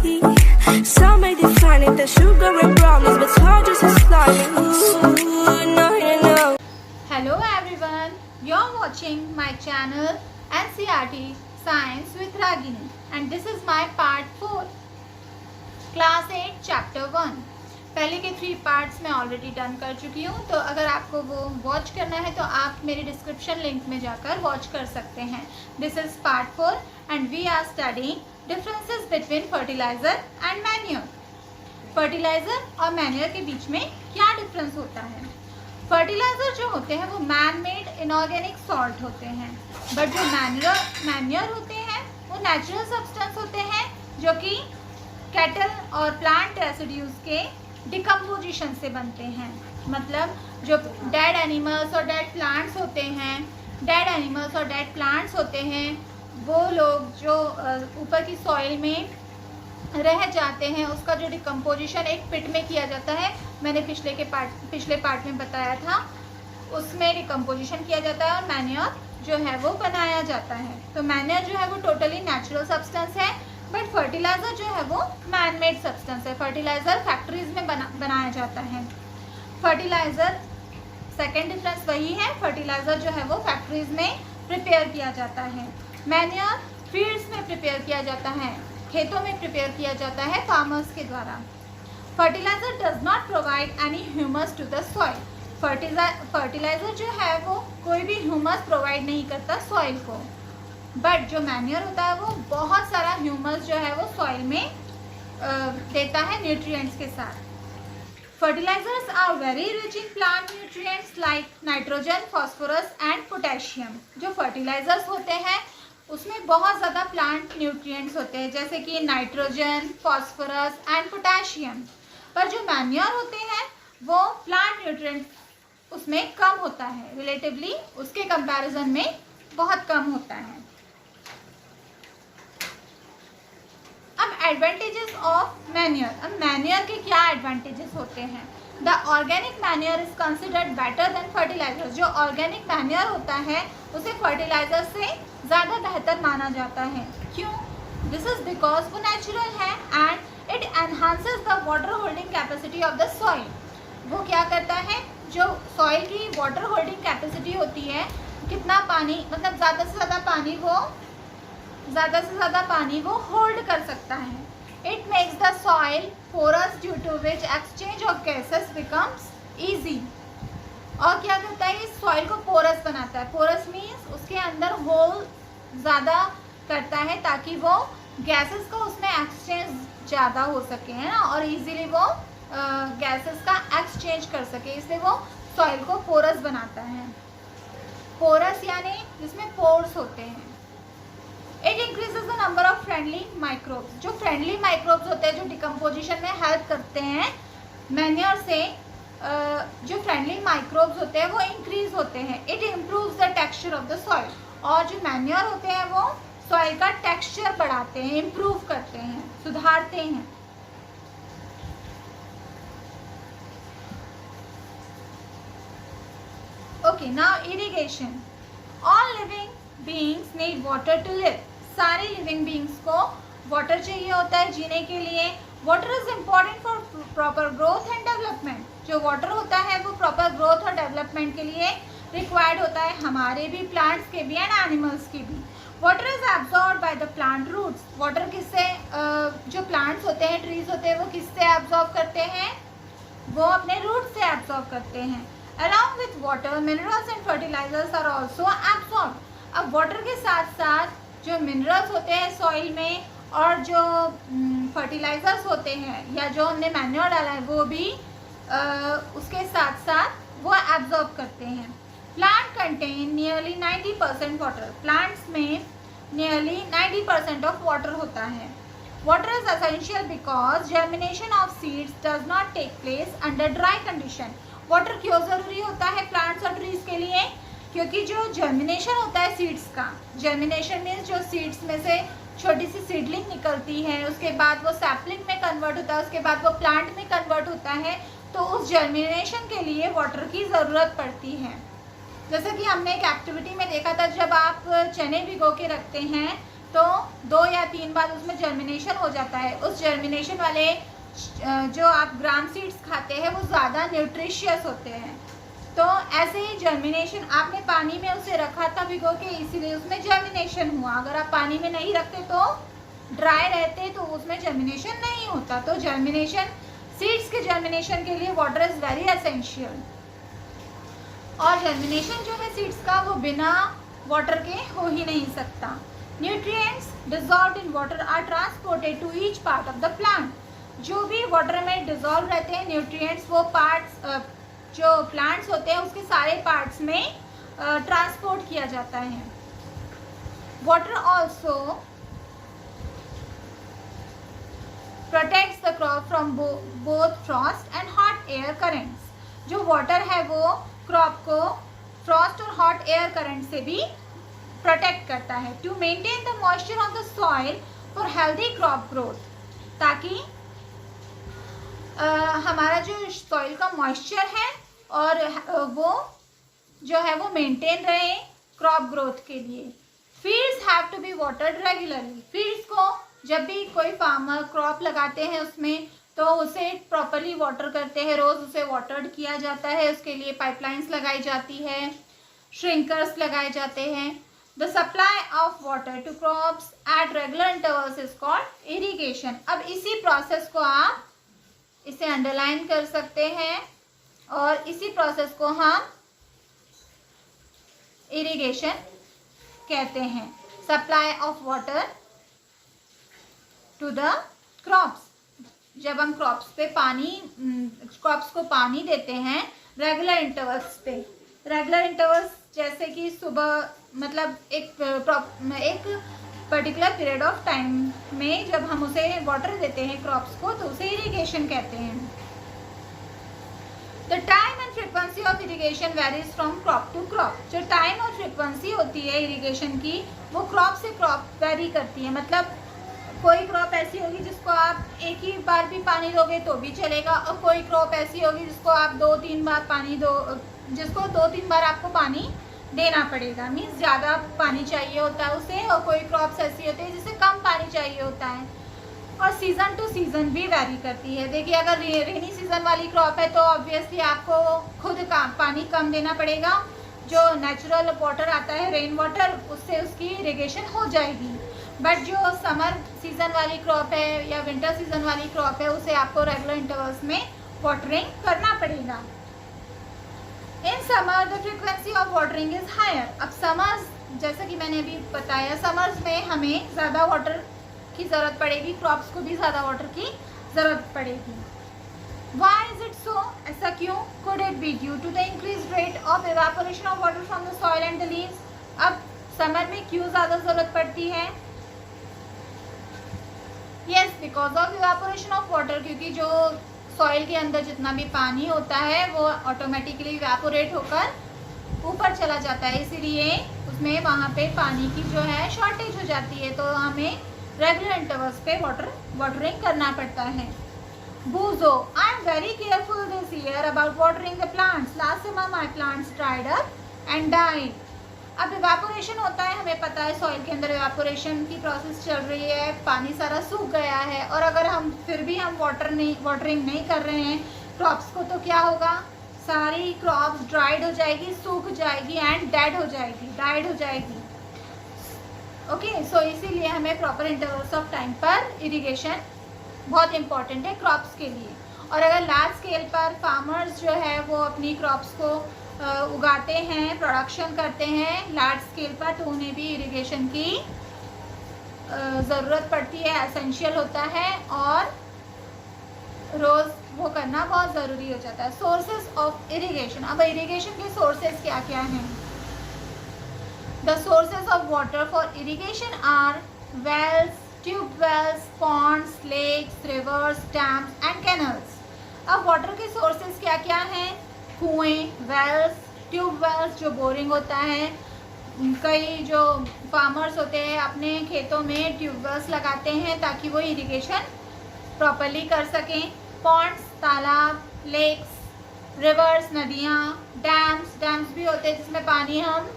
Some may define it as sugar and brownies, but it's hard just as slimy. Ooh, no, no. Hello everyone, you're watching my channel NCERT Science with Ragini and this is my part 4 Class 8 Chapter 1। पहले के 3 parts मैं already done कर चुकी हूँ, तो अगर आपको वो वॉच करना है तो आप मेरे डिस्क्रिप्शन लिंक में जाकर वॉच कर सकते हैं। This is part 4 and we are studying differences between fertiliser and manure. Fertiliser और मैन्योर के बीच में क्या डिफरेंस होता है? फर्टिलाइजर जो होते हैं वो मैन मेड इनऑर्गेनिक सॉल्ट होते हैं, बट जो मैन्योर होते हैं वो नेचुरल सब्सटेंस होते हैं जो कि कैटल और प्लांट रेसिड्यूज के डिकम्पोजिशन से बनते हैं। मतलब जो डेड एनिमल्स और डेड प्लांट्स होते हैं वो लोग जो ऊपर की सॉइल में रह जाते हैं उसका जो डिकम्पोजिशन एक पिट में किया जाता है, मैंने पिछले पार्ट में बताया था, उसमें डिकम्पोजिशन किया जाता है और मैन्योर जो है वो बनाया जाता है। तो मैन्योर जो है वो टोटली नेचुरल सब्सटेंस है, बट फर्टिलाइजर जो है वो मैन मेड सब्सटेंस है। फर्टिलाइजर फैक्ट्रीज में बनाया जाता है। फर्टिलाइजर सेकेंड डिफरेंस वही है, फर्टिलाइजर जो है वो फैक्ट्रीज में प्रिपेयर किया जाता है। मैन्योर फील्ड्स में प्रिपेयर किया जाता है, खेतों में प्रिपेयर किया जाता है फार्मर्स के द्वारा। Fertiliser does not provide any humus to the soil. Fertiliser जो है वो कोई भी ह्यूमस प्रोवाइड नहीं करता सॉइल को, बट जो मैन्योर होता है वो बहुत सारा ह्यूमस जो है वो सॉइल में देता है न्यूट्रिएंट्स के साथ। Fertilisers are very rich in plant nutrients like nitrogen, phosphorus and potassium. जो फर्टिलाइजर्स होते हैं उसमें बहुत ज़्यादा प्लांट न्यूट्रिएंट्स होते हैं जैसे कि नाइट्रोजन, फॉस्फोरस एंड पोटेशियम। पर जो मैन्योर होते हैं वो प्लांट न्यूट्रिएंट्स उसमें कम होता है, रिलेटिवली उसके कंपैरिजन में बहुत कम होता है। अब एडवांटेजेस ऑफ मैन्योर। अब मैन्योर के क्या एडवांटेजेस होते हैं? The organic manure is considered better than fertiliser. जो ऑर्गेनिक मैन्योर होता है उसे फर्टिलाइजर से ज़्यादा बेहतर माना जाता है। क्यों? दिस इज बिकॉज वो नेचुरल है and it enhances the water holding capacity of the soil. वो क्या करता है, जो सॉइल की वाटर होल्डिंग कैपेसिटी होती है, कितना पानी, मतलब ज़्यादा से ज़्यादा पानी वो होल्ड कर सकता है। It makes the soil porous due to which exchange of gases becomes easy. और क्या करता है, इस सॉइल को पोरस बनाता है। पोरस मीन्स उसके अंदर होल ज़्यादा करता है ताकि वो गैसेस को उसमें एक्सचेंज ज़्यादा हो सके, है ना, और इजीली वो गैसेस का एक्सचेंज कर सके, इसलिए वो सॉइल को पोरस बनाता है। पोरस यानी जिसमें पोर्स होते हैं। It increases the number of friendly microbes. जो फ्रेंडली माइक्रोब्स होते हैं जो डिकम्पोजिशन में हेल्प करते हैं मैन्योर से, जो फ्रेंडली माइक्रोब्स होते हैं वो इंक्रीज होते हैं। It improves the texture of the soil. और जो मैन्योर होते हैं वो सॉइल का टेक्सचर बढ़ाते हैं, इम्प्रूव करते हैं, सुधारते हैं। Okay, now irrigation. All living beings need water to live. सारे लिविंग बीइंग्स को वाटर चाहिए होता है जीने के लिए। Water is important for proper growth and development. जो वाटर होता है वो प्रॉपर ग्रोथ और डेवलपमेंट के लिए रिक्वायर्ड होता है, हमारे भी, प्लांट्स के भी एंड एनिमल्स के भी। Water is absorb by the plant roots. Water किससे, जो प्लांट्स होते हैं, ट्रीज होते हैं, वो किससे एब्जॉर्ब करते हैं? वो अपने रूट से एब्जॉर्ब करते हैं। Along with water minerals and fertilisers are also absorb. अब वाटर के साथ साथ जो मिनरल्स होते हैं सॉइल में और जो फर्टिलाइजर्स होते हैं या जो हमने मैन्योर डाला है वो भी उसके साथ साथ वो एब्जॉर्ब करते हैं। Plant contain nearly 90% water. Plants में नियरली 90% ऑफ वाटर होता है। Water is essential because germination of seeds does not take place under dry condition. Water क्यों ज़रूरी होता है प्लांट्स और ट्रीज के लिए? क्योंकि जो जर्मिनेशन होता है सीड्स का, जर्मिनेशन मीन्स जो सीड्स में से छोटी सी सीडलिंग निकलती है, उसके बाद वो सैपलिंग में कन्वर्ट होता है, उसके बाद वो प्लांट में कन्वर्ट होता है, तो उस जर्मिनेशन के लिए वाटर की ज़रूरत पड़ती है। जैसे कि हमने एक एक्टिविटी में देखा था, जब आप चने भिगो के रखते हैं तो 2 या 3 बार उसमें जर्मिनेशन हो जाता है। उस जर्मिनेशन वाले जो आप ग्राम सीड्स खाते हैं वो ज़्यादा न्यूट्रिशियस होते हैं। तो ऐसे ही जर्मिनेशन, आपने पानी में उसे रखा था भिगो के, इसीलिए उसमें जर्मिनेशन हुआ। अगर आप पानी में नहीं रखते तो ड्राई रहते तो उसमें जर्मिनेशन नहीं होता। तो जर्मिनेशन, सीड्स के जर्मिनेशन के लिए वाटर इज़ वेरी एसेंशियल। और जर्मिनेशन जो है सीड्स का वो बिना वाटर के हो ही नहीं सकता। Nutrients dissolved in water are transported to each part of the plant. जो भी वाटर में डिजॉल्व रहते हैं न्यूट्रिएंट्स, वो पार्ट्स जो प्लांट्स होते हैं उसके सारे पार्ट्स में ट्रांसपोर्ट किया जाता है। Water also protects the crop from both Frost and hot air currents. जो वाटर है वो क्रॉप को फ्रॉस्ट और हॉट एयर करंट से भी प्रोटेक्ट करता है। To maintain the moisture on the soil for healthy crop growth, ताकि हमारा जो सॉइल का मॉइस्चर है और वो जो है वो मेंटेन रहे क्रॉप ग्रोथ के लिए। Fields have to be watered regularly. Fields को जब भी कोई फार्मर क्रॉप लगाते हैं उसमें तो उसे प्रॉपरली वाटर करते हैं, रोज़ उसे वाटर्ड किया जाता है। उसके लिए पाइपलाइंस लगाई जाती है, श्रिंकर्स लगाए जाते हैं। The supply of water to crops at regular intervals is called irrigation. अब इसी प्रोसेस को आप इसे अंडरलाइन कर सकते हैं और इसी प्रोसेस को हम इरिगेशन कहते हैं। Supply of water to the crops, जब हम क्रॉप्स को पानी देते हैं रेगुलर इंटरवल्स पे। रेगुलर इंटरवल्स जैसे कि सुबह, मतलब एक पर्टिकुलर पीरियड ऑफ टाइम में जब हम उसे वाटर देते हैं क्रॉप्स को तो उसे इरिगेशन कहते हैं। The time and frequency of irrigation varies from crop to crop. जो टाइम और फ्रीक्वेंसी होती है इरिगेशन की वो क्रॉप से क्रॉप वेरी करती है। मतलब कोई क्रॉप ऐसी होगी जिसको आप एक ही बार भी पानी दोगे तो भी चलेगा, और कोई क्रॉप ऐसी होगी जिसको आप 2-3 बार पानी दो, जिसको 2-3 बार आपको पानी देना पड़ेगा। मीन्स ज़्यादा पानी चाहिए होता है उसे, और कोई क्रॉप्स ऐसी होती है जिसे कम पानी चाहिए होता है। और सीज़न टू सीज़न भी वैरी करती है। देखिए, अगर रेनी सीज़न वाली क्रॉप है तो ऑब्वियसली आपको खुद का पानी कम देना पड़ेगा। जो नेचुरल वाटर आता है, रेन वाटर, उससे उसकी इरिगेशन हो जाएगी। बट जो समर सीज़न वाली क्रॉप है या विंटर सीज़न वाली क्रॉप है उसे आपको रेगुलर इंटरवल्स में वाटरिंग करना पड़ेगा। In summer the frequency of watering is higher. अब समर्स, जैसा कि मैंने अभी बताया, समर्स में हमें ज़्यादा वाटर की ज़रूरत पड़ेगी, क्रॉप्स को भी ज़्यादा वाटर की ज़रूरत पड़ेगी। Why is it so? ऐसा क्यों? Could it be due to the increased rate of evaporation of water from the soil and the leaves? अब समर में क्यों ज़्यादा ज़रूरत पड़ती है? Yes, because of evaporation of water, क्योंकि जो सॉइल के अंदर जितना भी पानी होता है वो ऑटोमेटिकली इवेपोरेट होकर ऊपर चला जाता है, इसीलिए उसमें वहाँ पे पानी की जो है शॉर्टेज हो जाती है। तो हमें रेगुलर इंटरवल्स पे वाटरिंग करना पड़ता है। Buzo, I am very careful this year about watering the plants. Last summer my plants dried up and died. अब इवेपोरेशन होता है, हमें पता है सॉइल के अंदर इवेपोरेशन की प्रोसेस चल रही है, पानी सारा सूख गया है, और अगर हम फिर भी हम वाटरिंग नहीं कर रहे हैं क्रॉप्स को तो क्या होगा? सारी क्रॉप्स ड्राइड हो जाएगी, सूख जाएगी एंड डाइड हो जाएगी। ओके, सो इसीलिए हमें प्रॉपर इंटरवल्स ऑफ टाइम पर इरिगेशन बहुत इम्पॉर्टेंट है क्रॉप्स के लिए। और अगर लार्ज स्केल पर फार्मर्स जो है वो अपनी क्रॉप्स को उगाते हैं, प्रोडक्शन करते हैं लार्ज स्केल पर, तो उन्हें भी इरिगेशन की ज़रूरत पड़ती है, एसेंशियल होता है, और रोज़ वो करना बहुत ज़रूरी हो जाता है। Sources of irrigation. अब इरिगेशन के सोर्सेज क्या क्या हैं? The sources of water for irrigation are wells, tube wells, ponds, lakes, rivers, dams and canals. अब वाटर के सोर्सेज क्या क्या हैं? कुएँ, वेल्स, ट्यूब वेल्स जो बोरिंग होता है, कई जो फार्मर्स होते हैं अपने खेतों में ट्यूब वेल्स लगाते हैं ताकि वो इरिगेशन प्रॉपरली कर सकें। पॉन्ड्स तालाब, लेक्स, रिवर्स नदियाँ, डैम्स भी होते हैं जिसमें पानी हम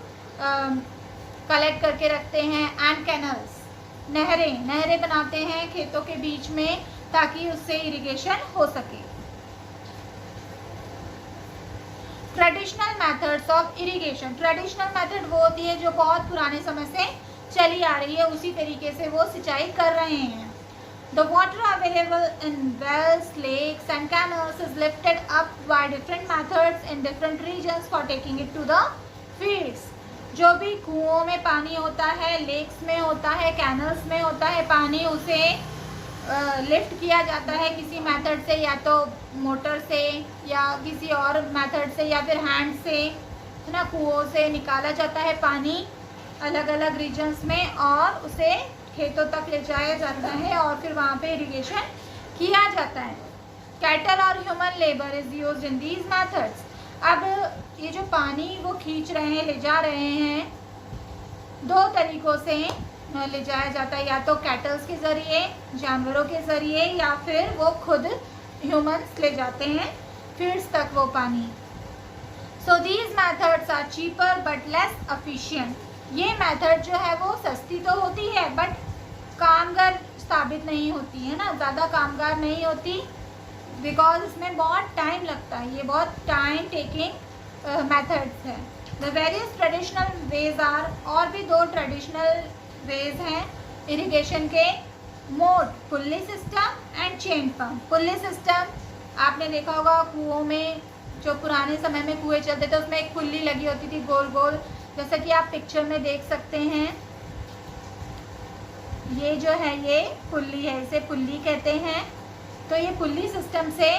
कलेक्ट करके रखते हैं, एंड कैनल्स नहरें बनाते हैं खेतों के बीच में ताकि उससे इरिगेशन हो सके। Traditional methods of irrigation, traditional method वो होती है जो बहुत पुराने समय से चली आ रही है, उसी तरीके से वो सिंचाई कर रहे हैं। The water available in wells, lakes and canals is lifted up by different methods in different regions for taking it to the fields. जो भी कुओं में पानी होता है, लेक्स में होता है, कैनल्स में होता है पानी, उसे लिफ्ट किया जाता है किसी मेथड से, या तो मोटर से या किसी और मेथड से या फिर हैंड से, है ना। कुओं से निकाला जाता है पानी अलग अलग रीजन्स में और उसे खेतों तक ले जाया जाता है और फिर वहाँ पे इरिगेशन किया जाता है। कैटल और human labour is used in these methods. अब ये जो पानी वो खींच रहे हैं, ले जा रहे हैं, दो तरीक़ों से ले जाया जाता है, या तो कैटल्स के ज़रिए, जानवरों के ज़रिए, या फिर वो खुद ह्यूमंस ले जाते हैं फील्ड्स तक वो पानी। So these methods are cheaper but less efficient. ये मेथड जो है वो सस्ती तो होती है बट कामगार साबित नहीं होती है ना, ज़्यादा कामगार नहीं होती, बिकॉज इसमें बहुत टाइम लगता है, ये बहुत टाइम टेकिंग मेथड्स है। The various traditional ways are, और भी दो ट्रेडिशनल वेज हैं इरिगेशन के, moat, pulley system and chain pump. Pulley system आपने देखा होगा कुओं में, जो पुराने समय में कुएं चलते थे उसमें एक पुल्ली लगी होती थी गोल गोल, जैसा कि आप पिक्चर में देख सकते हैं। ये जो है ये पुल्ली है, इसे पुल्ली कहते हैं। तो ये पुल्ली सिस्टम से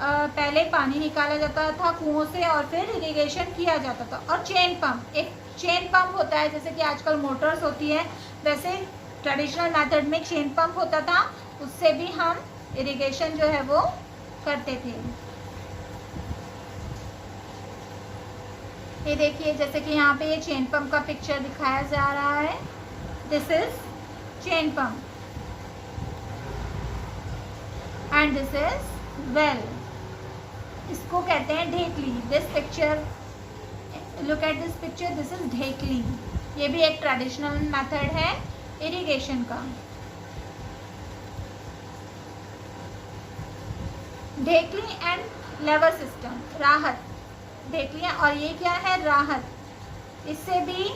पहले पानी निकाला जाता था कुओं से और फिर इरिगेशन किया जाता था। और चेन पंप, एक चेन पंप होता है, जैसे कि आजकल मोटर्स होती है वैसे ट्रेडिशनल मेथड में चेन पंप होता था, उससे भी हम इरिगेशन जो है वो करते थे। ये देखिए जैसे कि यहाँ पे ये चेन पंप का पिक्चर दिखाया जा रहा है, this is chain pump and this is well, इसको कहते हैं ढेकली। This picture, look at this picture, this is ढेकली। ये भी एक ट्रेडिशनल मेथड है इरिगेशन का। ढेकली एंड लेवर सिस्टम, राहत, ढेकलियाँ, और ये क्या है राहत, इससे भी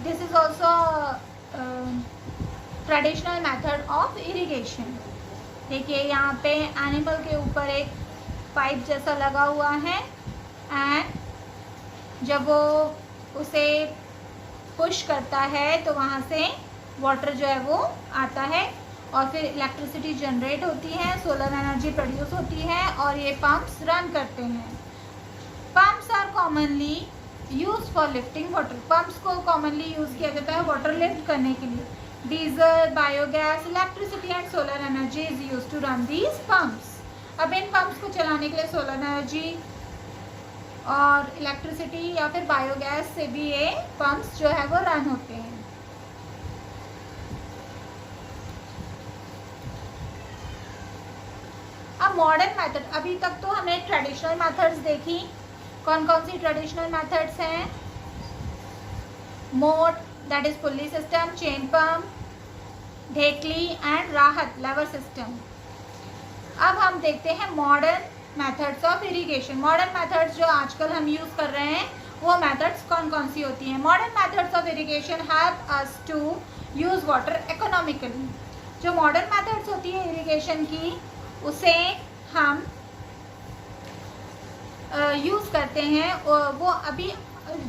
this is also traditional method of irrigation. देखिए यहाँ पे एनिमल के ऊपर एक पाइप जैसा लगा हुआ है एंड जब वो उसे पुश करता है तो वहाँ से वाटर जो है वो आता है और फिर इलेक्ट्रिसिटी जनरेट होती है, सोलर एनर्जी प्रोड्यूस होती है और ये पंप्स रन करते हैं। Pumps are commonly use for lifting water. Pumps को कॉमनली यूज़ किया जाता है वाटर लिफ्ट करने के लिए। Diesel, biogas, electricity and solar energy is use to run these pumps. अब इन पंप्स को चलाने के लिए सोलर एनर्जी और इलेक्ट्रिसिटी या फिर बायोगैस से भी ये पंप्स जो है वो रन होते हैं। अब मॉडर्न मेथड, अभी तक तो हमने ट्रेडिशनल मेथड्स देखी। कौन कौन सी ट्रेडिशनल मेथड्स हैं? मोट, that is pulley system, chain pump, ढेकली एंड राहत, लेवर सिस्टम। अब हम देखते हैं modern methods of irrigation. Modern methods जो आजकल हम यूज़ कर रहे हैं वो मेथड्स कौन कौन सी होती हैं? Modern methods of irrigation help us to use water economically. जो मॉडर्न मेथड्स होती है इरिगेशन की उसे हम यूज़ करते हैं, वो अभी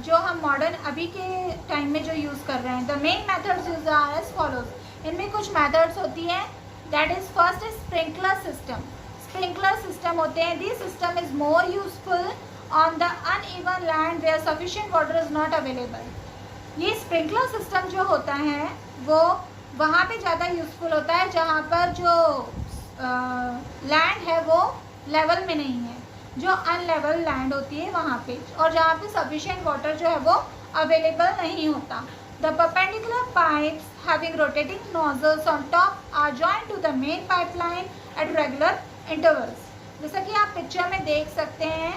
जो हम मॉडर्न अभी के टाइम में जो यूज़ कर रहे हैं। The main methods use are as follows. इनमें कुछ मेथड्स होती हैं, that is first is sprinkler system. Sprinkler system होते हैं, this system is more useful on the uneven land where sufficient water is not available. ये sprinkler system जो होता है वो वहाँ पे ज़्यादा यूजफुल होता है जहाँ पर जो लैंड है वो लेवल में नहीं है, जो अनलेवल लैंड होती है वहाँ पे, और जहाँ पे सफिशिएंट वाटर जो है वो अवेलेबल नहीं होता। The perpendicular pipes having rotating nozzles on top are joined to the main pipeline at regular intervals. जैसा कि आप पिक्चर में देख सकते हैं,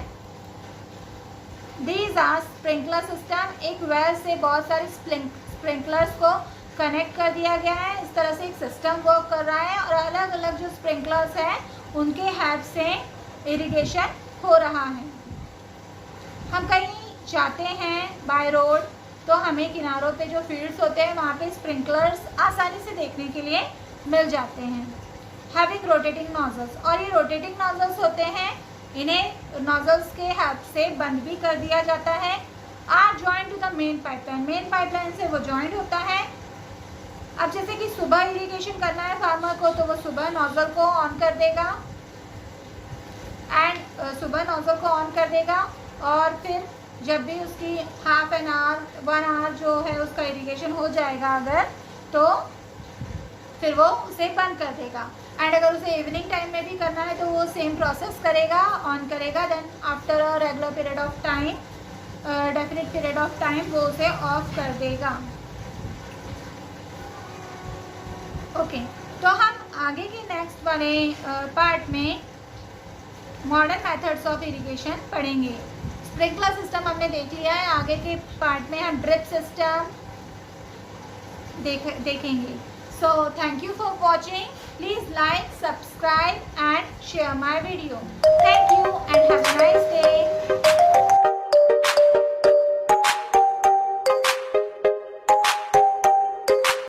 दीज आर स्प्रिंकलर सिस्टम। एक वेल से बहुत सारे स्प्रिंकलर्स को कनेक्ट कर दिया गया है। इस तरह से एक सिस्टम वर्क कर रहा है और अलग अलग जो स्प्रिंकलर्स हैं उनके हेल्प से इरिगेशन हो रहा है। हम कहीं जाते हैं बाय रोड तो हमें किनारों पे जो फील्ड्स होते हैं वहाँ पे स्प्रिंकलर्स आसानी से देखने के लिए मिल जाते हैं। हैविंग रोटेटिंग नोजल्स, और ये रोटेटिंग नोजल्स होते हैं, इन्हें नोजल्स के हेल्प से बंद भी कर दिया जाता है। Are joint to the main pipeline, main pipeline से वो जॉइंट होता है। अब जैसे कि सुबह इरिगेशन करना है फार्मर को तो वो सुबह नोजल को ऑन कर देगा सुबह नोजल को ऑन कर देगा और फिर जब भी उसकी हाफ एन आवर 1 आवर जो है उसका इरिगेशन हो जाएगा अगर, तो फिर वो उसे बंद कर देगा। एंड अगर उसे इवनिंग टाइम में भी करना है तो वो सेम प्रोसेस करेगा, ऑन करेगा, then after a regular period of time, definite period of time वो उसे ऑफ कर देगा। ओके, तो हम आगे के नेक्स्ट वाले पार्ट में मॉडर्न मेथड्स ऑफ इरिगेशन पढ़ेंगे। स्प्रिंकलर सिस्टम हमने देख लिया है, आगे के पार्ट में हम ड्रिप सिस्टम देखेंगे। So thank you for watching. Please like, subscribe and share my video. Thank you and have a nice day.